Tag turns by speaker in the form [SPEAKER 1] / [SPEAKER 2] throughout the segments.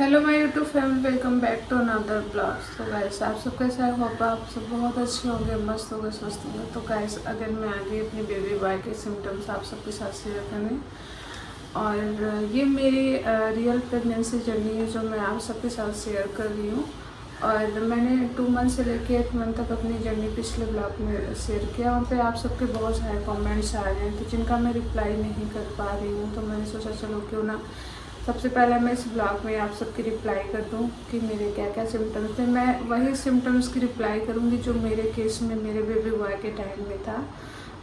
[SPEAKER 1] Hello my YouTube family, welcome back to another blog. तो guys आप सब कैसे हैं? होप आप सब बहुत अच्छे होंगे, मस्त होंगे, स्वस्थ होंगे। तो गाइस अगर मैं आ गई अपनी बेबी बॉय के सिम्टम्स आप सबके साथ शेयर करने, और ये मेरी रियल प्रेगनेंसी जर्नी है जो मैं आप सबके साथ शेयर कर रही हूँ। और मैंने 2 मंथ से लेकर 8 मंथ तक अपनी जर्नी पिछले ब्लॉग में शेयर किया। वहाँ पे आप सबके बहुत सारे कमेंट्स आ रहे हैं तो जिनका मैं रिप्लाई नहीं कर पा रही हूँ, तो मैंने सोचा चलो क्यों ना सबसे पहले मैं इस ब्लॉग में आप सबकी रिप्लाई कर दूं कि मेरे क्या क्या सिम्टम्स थे। मैं वही सिम्टम्स की रिप्लाई करूंगी जो मेरे केस में मेरे बेबी बॉय के टाइम में था।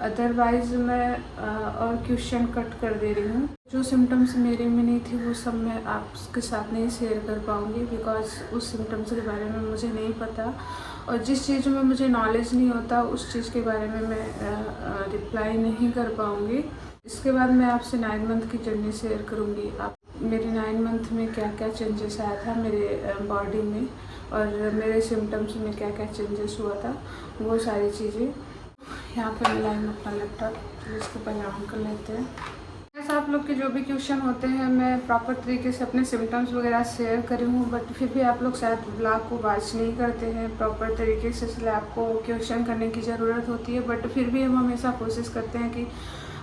[SPEAKER 1] अदरवाइज़ मैं और क्वेश्चन कट कर दे रही हूँ। जो सिम्टम्स मेरे में नहीं थी वो सब मैं आपके साथ नहीं शेयर कर पाऊँगी, बिकॉज उस सिम्टम्स के बारे में मुझे नहीं पता, और जिस चीज़ में मुझे नॉलेज नहीं होता उस चीज़ के बारे में मैं रिप्लाई नहीं कर पाऊँगी। इसके बाद मैं आपसे 9 मंथ की जर्नी शेयर करूँगी। आप मेरे 9 मंथ में क्या क्या चेंजेस आया था मेरे बॉडी में, और मेरे सिम्टम्स में क्या क्या चेंजेस हुआ था, वो सारी चीज़ें। यहाँ पे मैं लाइन अपना लैपटॉप, तो इसको पहले ऑन कर लेते हैं। ऐसा आप लोग के जो भी क्वेश्चन होते हैं मैं प्रॉपर तरीके से अपने सिम्टम्स वगैरह शेयर करी हूँ, बट फिर भी आप लोग शायद ब्लॉग को वॉच नहीं करते हैं प्रॉपर तरीके से, इसलिए आपको क्वेश्चन करने की ज़रूरत होती है। बट फिर भी हम हमेशा कोशिश करते हैं कि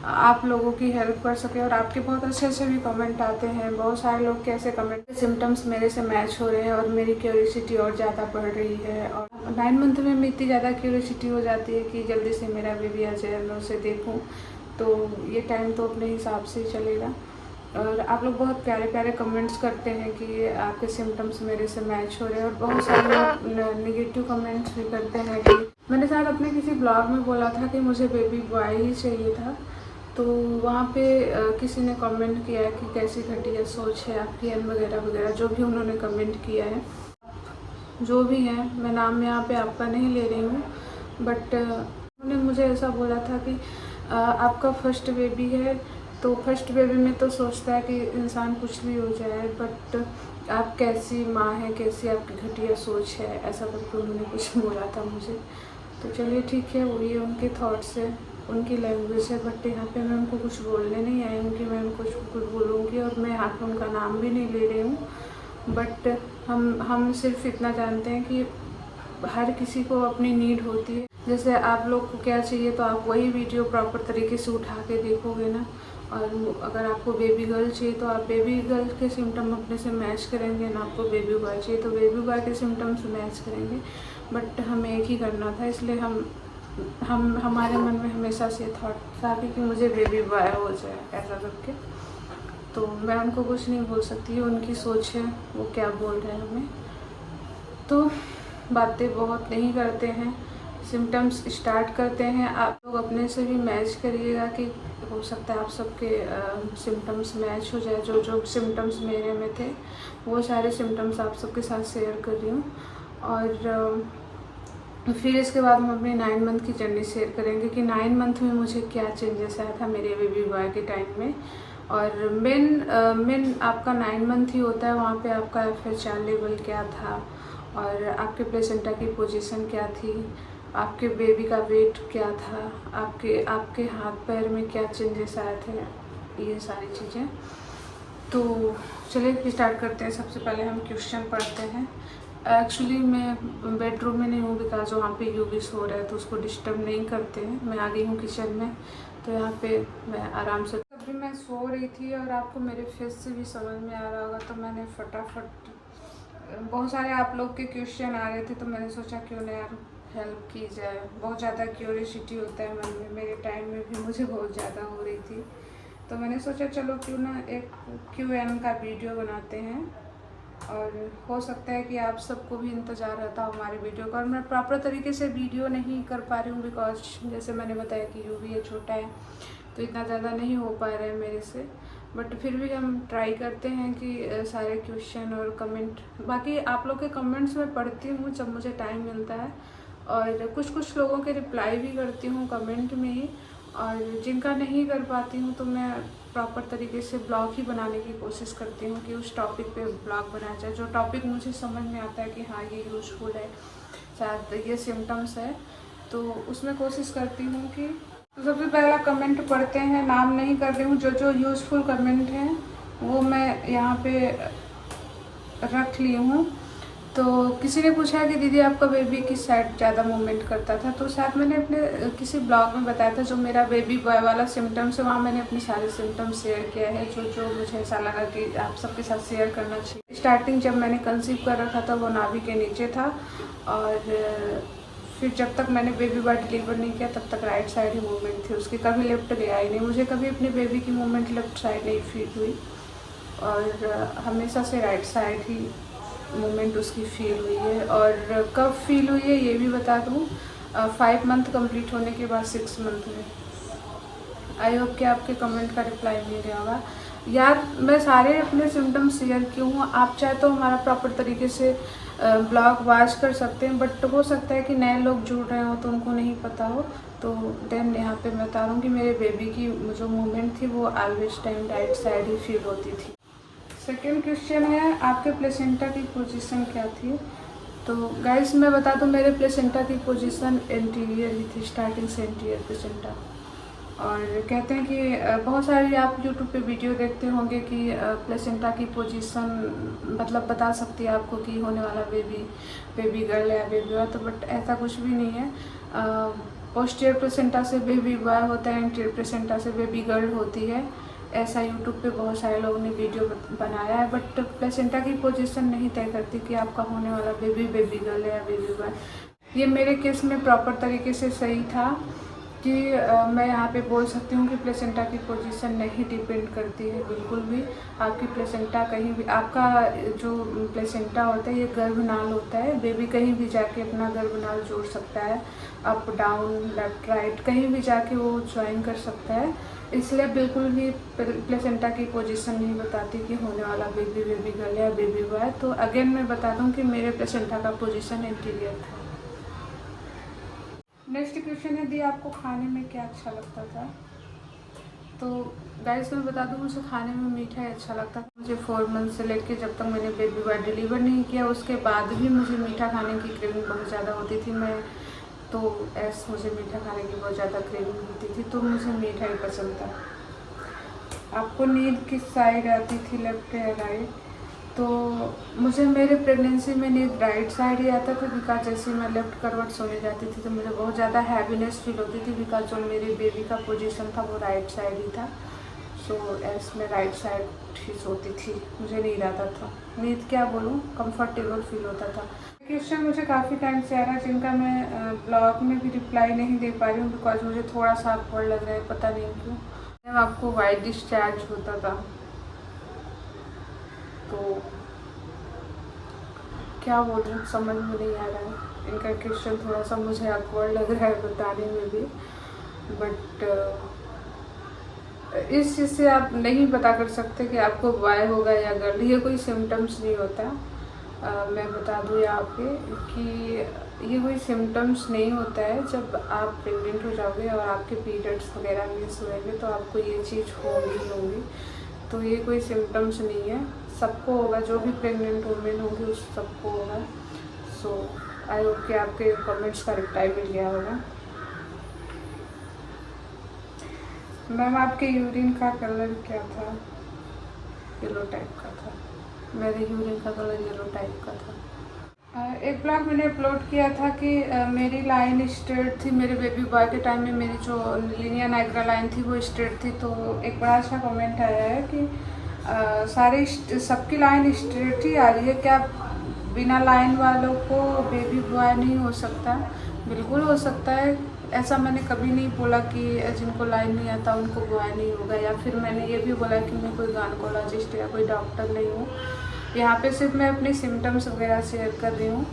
[SPEAKER 1] आप लोगों की हेल्प कर सके। और आपके बहुत अच्छे अच्छे भी कमेंट आते हैं, बहुत सारे लोग के ऐसे कमेंट सिम्टम्स मेरे से मैच हो रहे हैं और मेरी क्यूरियोसिटी और ज़्यादा बढ़ रही है। और 9 मंथ में मेरी इतनी ज़्यादा क्यूरियोसिटी हो जाती है कि जल्दी से मेरा बेबी आ जाए, मैं उसे देखूँ। तो ये टाइम तो अपने हिसाब से ही चलेगा। और आप लोग बहुत प्यारे प्यारे कमेंट्स करते हैं कि आपके सिम्टम्स मेरे से मैच हो रहे हैं, और बहुत सारे लोग नेगेटिव कमेंट्स भी करते हैं कि मैंने शायद अपने किसी ब्लॉग में बोला था कि मुझे बेबी बॉय ही चाहिए था, तो वहाँ पे किसी ने कमेंट किया है कि कैसी घटिया सोच है आपकी, एन वगैरह वगैरह जो भी उन्होंने कमेंट किया है। जो भी है, मैं नाम यहाँ पे आपका नहीं ले रही हूँ, बट उन्होंने मुझे ऐसा बोला था कि आपका फर्स्ट बेबी है, तो फर्स्ट बेबी में तो सोचता है कि इंसान कुछ भी हो जाए, बट आप कैसी माँ हैं, कैसी आपकी घटिया सोच है, ऐसा करके उन्होंने कुछ बोला था मुझे। तो चलिए ठीक है, वो ये उनके थॉट्स है, उनकी लैंग्वेज है, बट यहाँ पे मैं उनको कुछ बोलने नहीं आई हूँ कि मैं उनको कुछ बोलूँगी, और मैं यहाँ पे उनका नाम भी नहीं ले रही हूँ। बट हम सिर्फ इतना जानते हैं कि हर किसी को अपनी नीड होती है। जैसे आप लोग को क्या चाहिए तो आप वही वीडियो प्रॉपर तरीके से उठा के देखोगे ना। और अगर आपको बेबी गर्ल चाहिए तो आप बेबी गर्ल के सिम्टम अपने से मैच करेंगे ना, आपको बेबी बॉय चाहिए तो बेबी बॉय के सिम्टम्स मैच करेंगे। बट हमें एक ही करना था, इसलिए हम हमारे मन में हमेशा से थॉट था कि मुझे बेबी बॉय हो जाए ऐसा करके। तो मैं उनको कुछ नहीं बोल सकती, उनकी सोच है, वो क्या बोल रहे हैं हमें। तो बातें बहुत नहीं करते हैं, सिम्टम्स स्टार्ट करते हैं। आप लोग अपने से भी मैच करिएगा कि हो सकता है आप सबके सिम्टम्स मैच हो जाए। जो जो सिम्टम्स मेरे में थे वो सारे सिम्टम्स आप सबके साथ शेयर कर रही हूँ। और फिर इसके बाद हम अपनी 9 मंथ की जर्नी शेयर करेंगे कि 9 मंथ में मुझे क्या चेंजेस आया था मेरे बेबी बॉय के टाइम में। और मेन आपका 9 मंथ ही होता है, वहाँ पे आपका FHR लेवल क्या था, और आपके प्लेसेंटा की पोजीशन क्या थी, आपके बेबी का वेट क्या था, आपके हाथ पैर में क्या चेंजेस आए थे, ये सारी चीज़ें। तो चलिए स्टार्ट करते हैं। सबसे पहले हम क्वेश्चन पढ़ते हैं। एक्चुअली मैं बेडरूम में नहीं हूँ, बिकॉज वहाँ पे यूवी सो रहा है तो उसको डिस्टर्ब नहीं करते हैं। मैं आ गई हूँ किचन में, तो यहाँ पे मैं आराम से, अभी मैं सो रही थी और आपको मेरे फेस से भी समझ में आ रहा होगा, तो मैंने फटाफट, बहुत सारे आप लोग के क्वेश्चन आ रहे थे तो मैंने सोचा क्यों ना यार हेल्प की जाए। बहुत ज़्यादा क्यूरियोसिटी होता है मन में, मेरे टाइम में भी मुझे बहुत ज़्यादा हो रही थी, तो मैंने सोचा चलो क्यों ना एक Q&A का वीडियो बनाते हैं। और हो सकता है कि आप सबको भी इंतज़ार रहता हो हमारे वीडियो का, और मैं प्रॉपर तरीके से वीडियो नहीं कर पा रही हूँ बिकॉज जैसे मैंने बताया कि यूवी है, छोटा है, तो इतना ज़्यादा नहीं हो पा रहा है मेरे से। बट फिर भी हम ट्राई करते हैं कि सारे क्वेश्चन और कमेंट, बाकी आप लोग के कमेंट्स मैं पढ़ती हूँ जब मुझे टाइम मिलता है, और कुछ कुछ लोगों के रिप्लाई भी करती हूँ कमेंट में ही, और जिनका नहीं कर पाती हूँ तो मैं प्रॉपर तरीके से ब्लॉग ही बनाने की कोशिश करती हूँ कि उस टॉपिक पे ब्लॉग बनाया जाए, जो टॉपिक मुझे समझ में आता है कि हाँ ये यूज़फुल है, शायद ये सिम्टम्स है, तो उसमें कोशिश करती हूँ कि। तो सबसे पहला कमेंट पढ़ते हैं, नाम नहीं कर रही हूँ, जो जो यूज़फुल कमेंट हैं वो मैं यहाँ पे रख ली हूँ। तो किसी ने पूछा कि दीदी आपका बेबी किस साइड ज़्यादा मूवमेंट करता था, तो शायद मैंने अपने किसी ब्लॉग में बताया था जो मेरा बेबी बॉय वाला सिम्टम्स है, वहाँ मैंने अपने सारे सिम्टम्स शेयर किया है जो जो मुझे ऐसा लगा कि आप सबके साथ शेयर करना चाहिए। स्टार्टिंग जब मैंने कंसीव कर रखा था वो नाभि के नीचे था, और फिर जब तक मैंने बेबी बॉय डिलीवर नहीं किया तब तक राइट साइड ही मूवमेंट थी उसकी, कभी लेफ्ट गया ही नहीं। मुझे कभी अपने बेबी की मूवमेंट लेफ्ट साइड नहीं फील हुई, और हमेशा से राइट साइड ही मूवमेंट उसकी फील हुई है। और कब फील हुई है ये भी बता दूँ, 5 मंथ कंप्लीट होने के बाद 6 मंथ में। आई होप कि आपके कमेंट का रिप्लाई मिल गया होगा। यार मैं सारे अपने सिम्टम्स शेयर किए हूँ, आप चाहे तो हमारा प्रॉपर तरीके से ब्लॉग वॉच कर सकते हैं, बट हो सकता है कि नए लोग जुड़ रहे हो तो उनको नहीं पता हो, तो देन यहाँ पे मैं बता रहा हूँ कि मेरे बेबी की जो मूवमेंट थी वो ऑलवेज टाइम राइट साइड ही फील होती थी। सेकेंड क्वेश्चन है आपके प्लेसेंटा की पोजीशन क्या थी। तो गाइस मैं बता दूं मेरे प्लेसेंटा की पोजीशन एंटीरियर ही थी, स्टार्टिंग से एंटीरियर प्लेसेंटा। और कहते हैं कि बहुत सारे आप यूट्यूब पे वीडियो देखते होंगे कि प्लेसेंटा की पोजीशन मतलब बता सकती है आपको कि होने वाला बेबी गर्ल या बेबी बॉय, तो बट ऐसा कुछ भी नहीं है। पोस्टीरियर प्लेसेंटा से बेबी बॉय होता है, एंटीरियर प्लेसेंटा से बेबी गर्ल होती है, ऐसा यूट्यूब पे बहुत सारे लोगों ने वीडियो बनाया है। बट प्लेसेंटा की पोजीशन नहीं तय करती कि आपका होने वाला बेबी गर्ल है या बेबी बॉय। ये मेरे केस में प्रॉपर तरीके से सही था कि मैं यहाँ पे बोल सकती हूँ कि प्लेसेंटा की पोजीशन नहीं डिपेंड करती है बिल्कुल भी। आपकी प्लेसेंटा कहीं भी, आपका जो प्लेसेंटा होता है ये गर्भनाल होता है, बेबी कहीं भी जाके अपना गर्भनाल जोड़ सकता है, अप डाउन लेफ्ट राइट कहीं भी जाके वो ज्वाइन कर सकता है। इसलिए बिल्कुल भी प्लेसेंटा की पोजीशन नहीं बताती कि होने वाला बेबी गर्ल या बेबी बॉय। तो अगेन मैं बता दूं कि मेरे प्लेसेंटा का पोजीशन इंटीरियर था। नेक्स्ट क्वेश्चन है दी आपको खाने में क्या अच्छा लगता था। तो गाइस मैं बता दूं मुझे खाने में मीठा ही अच्छा लगता था। मुझे 4 मंथ से लेकर जब तक मैंने बेबी बॉय डिलीवर नहीं किया उसके बाद भी मुझे मीठा खाने की क्रेविंग बहुत ज़्यादा होती थी। तो मुझे मीठा खाने की बहुत ज़्यादा क्रेविंग होती थी, तो मुझे मीठा ही पसंद था। आपको नींद किस साइड आती थी, लेफ्ट या राइट। तो मुझे मेरे प्रेगनेंसी में नींद राइट साइड ही आता था, बिकॉज जैसे मैं लेफ्ट करवट सोने जाती थी तो मुझे बहुत ज़्यादा हैवीनेस फील होती थी, बिकॉज जो मेरे बेबी का पोजीशन था वो राइट साइड ही था। सो मैं राइट साइड ही सोती थी, मुझे नींद आता था। नींद क्या बोलूँ, कंफर्टेबल फील होता था। क्वेश्चन मुझे काफ़ी टाइम से आ रहा है जिनका मैं ब्लॉग में भी रिप्लाई नहीं दे पा रही हूँ, बिकॉज मुझे थोड़ा सा awkward लग रहा है, पता नहीं क्यों। जब आपको वाइट डिस्चार्ज होता था तो क्या बोलूँ समझ में नहीं आ रहा है। इनका क्वेश्चन थोड़ा सा मुझे awkward लग रहा है बताने में भी, बट इस चीज़ से आप नहीं पता कर सकते कि आपको बॉय होगा या गर्ल, ये कोई सिम्टम्स नहीं होता। मैं बता दूँ यहाँ पे कि ये कोई सिम्टम्स नहीं होता है। जब आप प्रेग्नेंट हो जाओगे और आपके पीरियड्स वगैरह मिस होंगे तो आपको ये चीज़ होगी, तो ये कोई सिम्टम्स नहीं है, सबको होगा, जो भी प्रेग्नेंट वुमेन होगी उस सबको होगा। सो आई होप कि आपके कमेंट्स का रिप्लाई मिल गया होगा। मैम आपके यूरिन का कलर क्या था। येलो टाइप का था, मेरे यूरिन का कलर येलो टाइप का था। एक ब्लॉग मैंने अपलोड किया था कि मेरी लाइन स्ट्रेट थी, मेरे बेबी बॉय के टाइम में मेरी जो लिनिया नाइग्रा लाइन थी वो स्ट्रेट थी। तो एक बड़ा अच्छा कमेंट आया है कि सारे सबकी लाइन स्ट्रेट ही आ रही है, क्या बिना लाइन वालों को बेबी बॉय नहीं हो सकता। बिल्कुल हो सकता है, ऐसा मैंने कभी नहीं बोला कि जिनको लाइन नहीं आता उनको बॉय नहीं होगा, या फिर मैंने ये भी बोला कि मैं कोई गायनेकोलॉजिस्ट या कोई डॉक्टर नहीं हूँ। यहाँ पे सिर्फ मैं अपने सिम्टम्स वगैरह शेयर कर रही हूँ।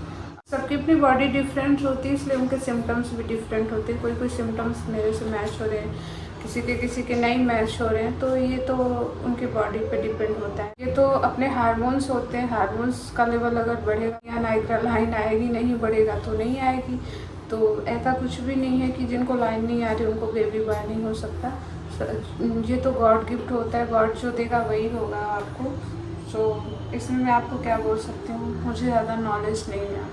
[SPEAKER 1] सबकी अपनी बॉडी डिफरेंट होती है, इसलिए उनके सिम्टम्स भी डिफरेंट होते हैं। कोई सिम्टम्स मेरे से मैच हो रहे हैं, किसी के नहीं मैच हो रहे हैं, तो ये तो उनकी बॉडी पे डिपेंड होता है। ये तो अपने हार्मोन्स होते हैं, हार्मोन्स का लेवल अगर बढ़ेगा या नाइग्रा लाइन आएगी, नहीं बढ़ेगा तो नहीं आएगी। तो ऐसा कुछ भी नहीं है कि जिनको लाइन नहीं आ रही उनको बेबी बॉय नहीं हो सकता। ये तो गॉड गिफ्ट होता है, गॉड जो देगा वही होगा आपको। सो इसमें मैं आपको क्या बोल सकती हूँ, मुझे ज़्यादा नॉलेज नहीं है।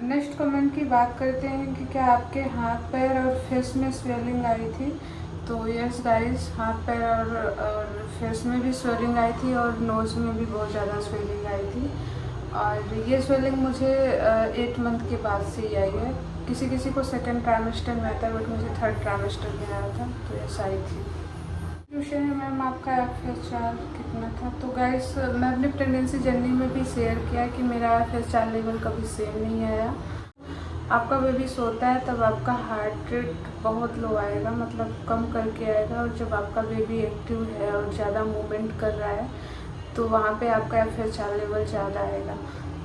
[SPEAKER 1] नेक्स्ट कमेंट की बात करते हैं कि क्या आपके हाथ पैर और फेस में स्वेलिंग आई थी। तो यस गाइस, हाथ पैर और फेस में भी स्वेलिंग आई थी और नोज़ में भी बहुत ज़्यादा स्वेलिंग आई थी। और ये स्वेलिंग मुझे 8 मंथ के बाद से ही आई है। किसी किसी को सेकेंड ट्राइमेस्टर में आता है, बट मुझे थर्ड ट्राइमेस्टर में आया था, तो ऐसा ही थी। क्वेश्चन है मैम आपका FSR कितना था? तो गाइस मैं अपनी प्रेगनेंसी जर्नी में भी शेयर किया कि मेरा FSR लेवल कभी सेम नहीं आया। आपका बेबी सोता है तब आपका हार्ट रेट बहुत लो आएगा, मतलब कम करके आएगा, और जब आपका बेबी एक्टिव है और ज़्यादा मूवमेंट कर रहा है तो वहाँ पे आपका FSR लेवल ज़्यादा आएगा।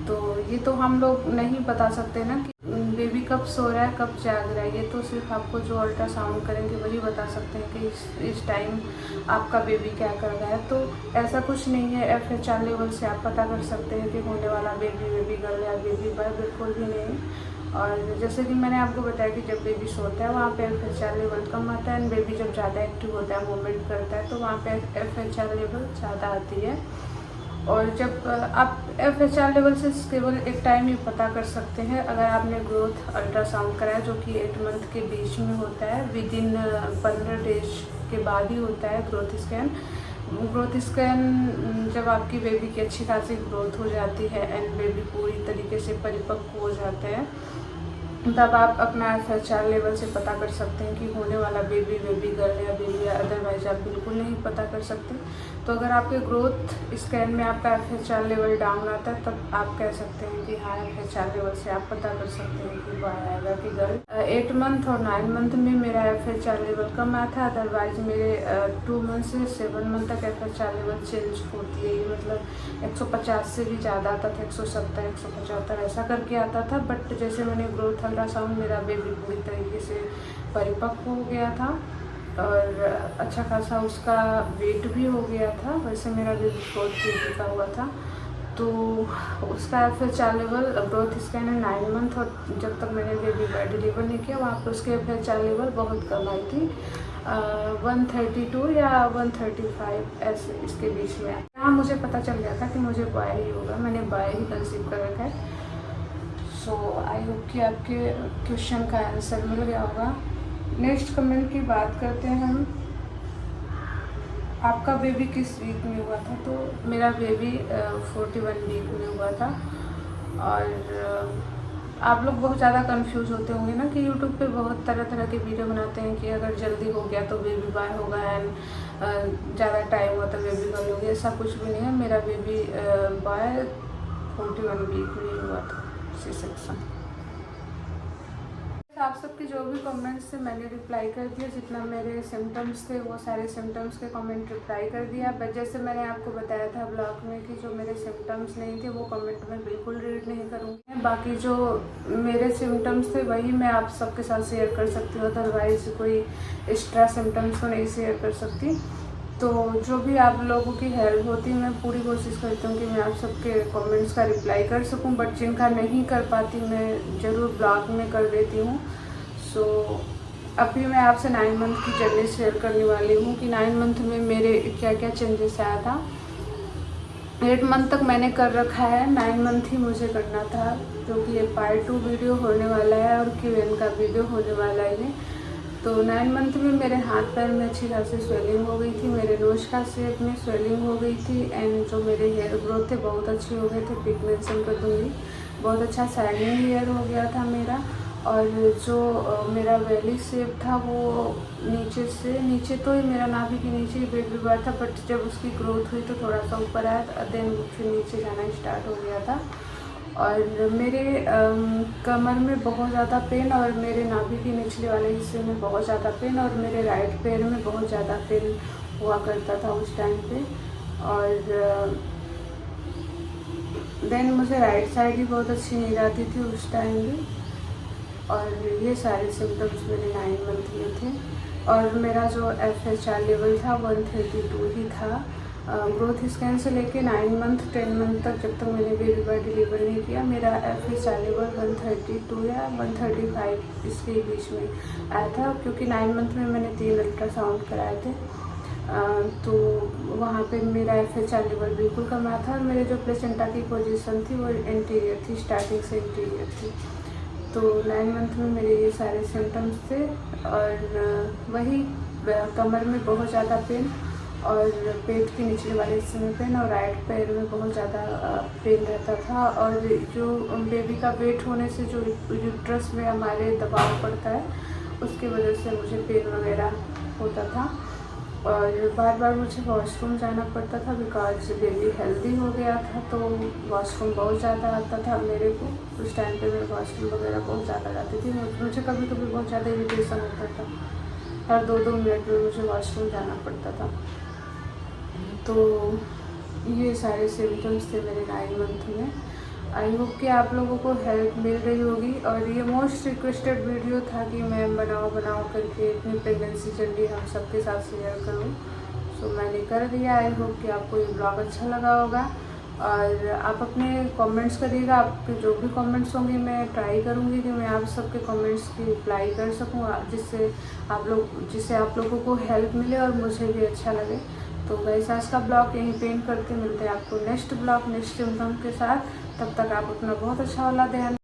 [SPEAKER 1] तो ये तो हम लोग नहीं बता सकते ना कि बेबी कब सो रहा है कब जाग रहा है, ये तो सिर्फ आपको जो अल्ट्रासाउंड करेंगे वही बता सकते हैं कि इस टाइम आपका बेबी क्या कर रहा है। तो ऐसा कुछ नहीं है FSR लेवल से आप पता कर सकते हैं कि होने वाला बेबी गर्ल या बेबी बॉय, बिल्कुल भी नहीं। और जैसे कि मैंने आपको बताया कि जब बेबी सोता है वहाँ पे FSR लेवल कम आता है, एंड बेबी जब ज़्यादा एक्टिव होता है, मूवमेंट करता है, तो वहाँ पे FSR लेवल ज़्यादा आती है। और जब आप FSR लेवल से केवल एक टाइम ही पता कर सकते हैं अगर आपने ग्रोथ अल्ट्रासाउंड कराया, जो कि 8 मंथ के बीच में होता है, विद इन 15 डेज के बाद ही होता है ग्रोथ स्कैन। ग्रोथ स्कैन जब आपकी बेबी की अच्छी खासी ग्रोथ हो जाती है एंड बेबी पूरी तरीके से परिपक्व हो जाते हैं, तब आप अपना FSR लेवल से पता कर सकते हैं कि होने वाला बेबी गर्ल या बेबी, अदरवाइज आप बिल्कुल नहीं पता कर सकते। तो अगर आपके ग्रोथ स्कैन में आपका FSR लेवल डाउन आता है तब आप कह सकते हैं कि हाँ, FSR लेवल से आप पता कर सकते हैं कि बॉय आएगा कि गर्ल। 8 मंथ और 9 मंथ में मेरा FSR लेवल कम आया था, अदरवाइज मेरे 2 मंथ से 7 मंथ तक FSR लेवल चेंज होती है, मतलब 150 से भी ज़्यादा आता था, 170, 175 ऐसा करके आता था। बट जैसे मैंने ग्रोथ अल्ट्रासाउंड, मेरा बेबी पूरी तरीके से परिपक्व हो गया था और अच्छा खासा उसका वेट भी हो गया था। वैसे मेरा बेबी 4 kg का हुआ था, तो उसका FSR लेवल ग्रोथ स्कैन है 9 मंथ, और जब तक मैंने बेबी बॉय डिलीवर नहीं किया वहाँ पर उसके FSR लेवल बहुत कम आई थी, 132 या 135 ऐसे इसके बीच में। यहाँ मुझे पता चल गया था कि मुझे बॉय ही होगा, मैंने बॉय ही कंसीव कर रखा है। सो आई होप कि आपके क्वेश्चन का आंसर मिल गया होगा। नेक्स्ट कमेंट की बात करते हैं हम, आपका बेबी किस वीक में हुआ था? तो मेरा बेबी 41 वीक में हुआ था। और आप लोग बहुत ज़्यादा कंफ्यूज होते होंगे ना कि यूट्यूब पे बहुत तरह तरह के वीडियो बनाते हैं कि अगर जल्दी हो गया तो बेबी बॉय होगा एंड ज़्यादा टाइम हुआ तो बेबी गर्ल होगी। ऐसा कुछ भी नहीं है, मेरा बेबी बॉय 41 वीक में हुआ था, सी सेक्शन। आप सबके जो भी कमेंट्स थे मैंने रिप्लाई कर दिया, जितना मेरे सिम्टम्स थे वो सारे सिम्टम्स के कमेंट रिप्लाई कर दिया। बट जैसे मैंने आपको बताया था ब्लॉग में कि जो मेरे सिम्टम्स नहीं थे वो कमेंट में बिल्कुल रीड नहीं करूँगी। बाकी जो मेरे सिम्टम्स थे वही मैं आप सबके साथ शेयर कर सकती हूँ, अदरवाइज कोई एक्स्ट्रा सिम्टम्स को नहीं शेयर कर सकती। तो जो भी आप लोगों की हेल्प होती है मैं पूरी कोशिश करती हूँ कि मैं आप सबके कमेंट्स का रिप्लाई कर सकूँ, बट जिनका नहीं कर पाती मैं ज़रूर ब्लॉग में कर देती हूँ। सो अभी मैं आपसे 9 मंथ की जर्नी शेयर करने वाली हूँ कि 9 मंथ में मेरे क्या क्या चेंजेस आया था। 8 मंथ तक मैंने कर रखा है, 9 मंथ ही मुझे करना था, क्योंकि ये पार्ट 2 वीडियो होने वाला है और Q&A का वीडियो होने वाला है। तो 9 मंथ में मेरे हाथ पैर में अच्छी खासी स्वेलिंग हो गई थी, मेरे नोज का शेप में स्वेलिंग हो गई थी, एंड जो मेरे हेयर ग्रोथ थे बहुत अच्छे हो गए थे, पिक मेंशन कर दूँगी। बहुत अच्छा शाइनिंग हेयर हो गया था मेरा। और जो मेरा वैली शेप था वो नीचे तो ही मेरा नाभि के नीचे ही बेबी बॉय था, बट जब उसकी ग्रोथ हुई तो थोड़ा सा ऊपर आया, देन फिर नीचे जाना स्टार्ट हो गया था। और मेरे कमर में बहुत ज़्यादा पेन, और मेरे नाभि के निचले वाले हिस्से में बहुत ज़्यादा पेन, और मेरे राइट पैर में बहुत ज़्यादा पेन हुआ करता था उस टाइम पे। और देन मुझे राइट साइड ही बहुत अच्छी नींद आती थी उस टाइम भी। और ये सारे सिम्टम्स मेरे 9 मंथ में थे। और मेरा जो FSR लेवल था 132 ही था। ग्रोथ स्कैन से लेके 9 मंथ 10 मंथ तक जब तक मैंने बेबी बॉय डिलीवर नहीं किया, मेरा FSR लेवल 132 या 135 इसके बीच में आया था, क्योंकि 9 मंथ में मैंने 3 अल्ट्रासाउंड कराए थे। तो वहाँ पे मेरा FSR लेवल बिल्कुल कम आया था, और मेरे जो प्लेसेंटा की पोजीशन थी वो इंटीरियर थी, स्टार्टिंग से इंटीरियर थी। तो 9 मंथ में मेरे ये सारे सिम्टम्स थे। और वही कमर में बहुत ज़्यादा पेन, और पेट के निचले वाले हिस्से में पेन और राइट पैर में बहुत ज़्यादा पेन रहता था। और जो बेबी का वेट होने से जो यूट्रस में हमारे दबाव पड़ता है उसकी वजह से मुझे पेन वगैरह होता था और बार बार मुझे वॉशरूम जाना पड़ता था बिकॉज बेबी हेल्दी हो गया था तो वॉशरूम बहुत ज़्यादा आता था मेरे को। उस टाइम पे मैं वॉशरूम वगैरह बहुत ज़्यादा जाती थी। मुझे कभी कभी बहुत ज़्यादा इरिटेशन होता था, हर 2-2 मिनट में मुझे वॉशरूम जाना पड़ता था। तो ये सारे सिम्टम्स थे मेरे 9 मंथ में। आई होप कि आप लोगों को हेल्प मिल रही होगी। और ये मोस्ट रिक्वेस्टेड वीडियो था कि मैं बनाओ करके अपनी प्रेगनेंसी जर्नी हम सबके साथ शेयर करूं। सो मैंने कर दिया। आई होप कि आपको ये ब्लॉग अच्छा लगा होगा और आप अपने कमेंट्स करिएगा। आपके जो भी कमेंट्स होंगे मैं ट्राई करूंगी कि मैं आप सबके कमेंट्स की रिप्लाई कर सकूं, जिससे आप लोगों को हेल्प मिले और मुझे भी अच्छा लगे। तो गाइस आज का ब्लॉग यहीं पे एंड करते, मिलते हैं आपको नेक्स्ट ब्लॉग नेक्स्ट इनकम के साथ। तब तक आप अपना बहुत अच्छा वाला ध्यान